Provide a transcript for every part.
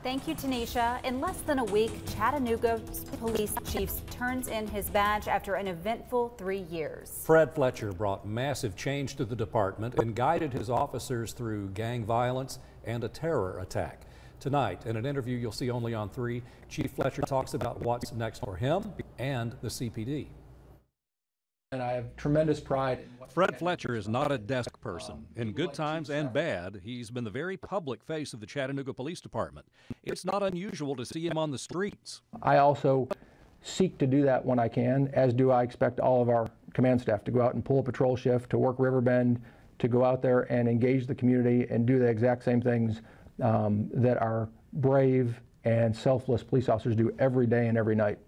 Thank you, Tanisha. In less than a week, Chattanooga Police Chief turns in his badge after an eventful 3 years. Fred Fletcher brought massive change to the department and guided his officers through gang violence and a terror attack. Tonight, in an interview you'll see only on 3, Chief Fletcher talks about what's next for him and the CPD. And I have tremendous pride. Fred Fletcher is not a desk person. In good times and bad, he's been the very public face of the Chattanooga Police Department. It's not unusual to see him on the streets. I also seek to do that when I can, as do I expect all of our command staff to go out and pull a patrol shift, to work Riverbend, to go out there and engage the community and do the exact same things that our brave and selfless police officers do every day and every night.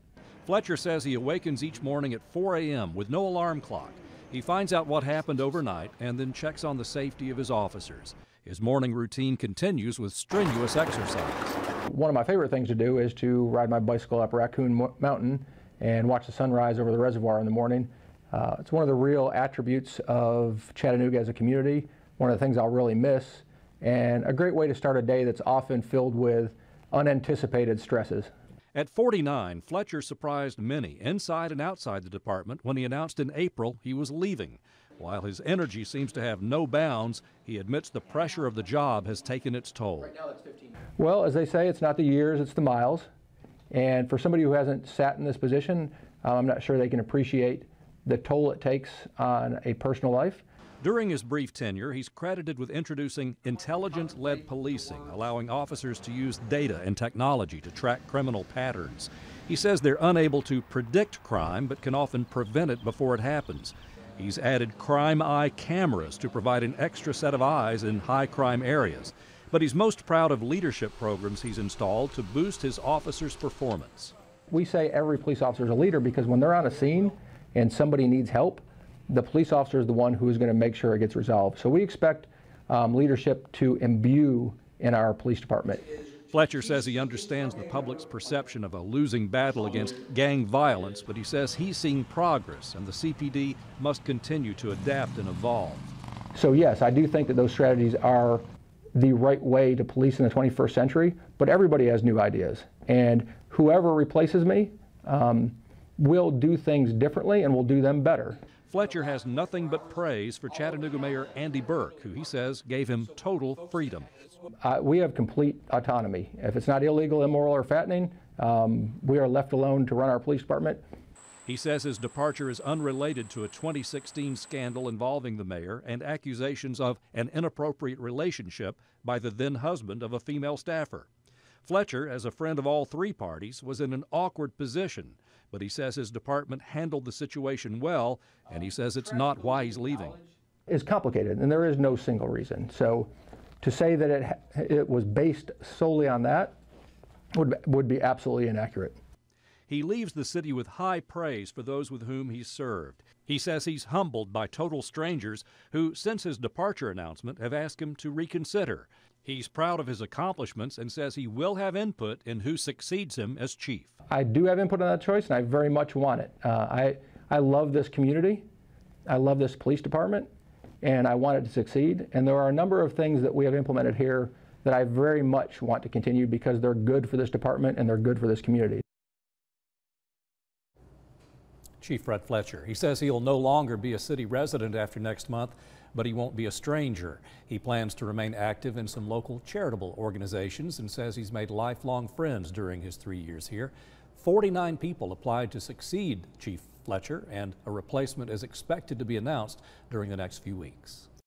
Fletcher says he awakens each morning at 4 a.m. with no alarm clock. He finds out what happened overnight and then checks on the safety of his officers. His morning routine continues with strenuous exercise. One of my favorite things to do is to ride my bicycle up Raccoon Mountain and watch the sunrise over the reservoir in the morning. It's one of the real attributes of Chattanooga as a community, one of the things I'll really miss, and a great way to start a day that's often filled with unanticipated stresses. At 49, Fletcher surprised many inside and outside the department when he announced in April he was leaving. While his energy seems to have no bounds, he admits the pressure of the job has taken its toll. Well, as they say, it's not the years, it's the miles. And for somebody who hasn't sat in this position, I'm not sure they can appreciate the toll it takes on a personal life. During his brief tenure, he's credited with introducing intelligence-led policing, allowing officers to use data and technology to track criminal patterns. He says they're unable to predict crime, but can often prevent it before it happens. He's added crime eye cameras to provide an extra set of eyes in high crime areas. But he's most proud of leadership programs he's installed to boost his officers' performance. We say every police officer is a leader because when they're on a scene and somebody needs help, the police officer is the one who is going to make sure it gets resolved. So we expect leadership to imbue in our police department. Fletcher says he understands the public's perception of a losing battle against gang violence, but he says he's seeing progress and the CPD must continue to adapt and evolve. So yes, I do think that those strategies are the right way to police in the 21st century, but everybody has new ideas. And whoever replaces me will do things differently and will do them better. Fletcher has nothing but praise for Chattanooga Mayor Andy Burke, who he says gave him total freedom. We have complete autonomy. If it's not illegal, immoral, or fattening, we are left alone to run our police department. He says his departure is unrelated to a 2016 scandal involving the mayor and accusations of an inappropriate relationship by the then husband of a female staffer. Fletcher, as a friend of all 3 parties, was in an awkward position, but he says his department handled the situation well, and he says it's not why he's leaving. It's complicated, and there is no single reason. So to say that it was based solely on that would be absolutely inaccurate. He leaves the city with high praise for those with whom he's served. He says he's humbled by total strangers who, since his departure announcement, have asked him to reconsider. He's proud of his accomplishments and says he will have input in who succeeds him as chief. I do have input on that choice, and I very much want it. I love this community. I love this police department, and I want it to succeed. And there are a number of things that we have implemented here that I very much want to continue because they're good for this department and they're good for this community. Chief Fred Fletcher. He says he'll no longer be a city resident after next month, but he won't be a stranger. He plans to remain active in some local charitable organizations and says he's made lifelong friends during his 3 years here. 49 people applied to succeed Chief Fletcher, and a replacement is expected to be announced during the next few weeks.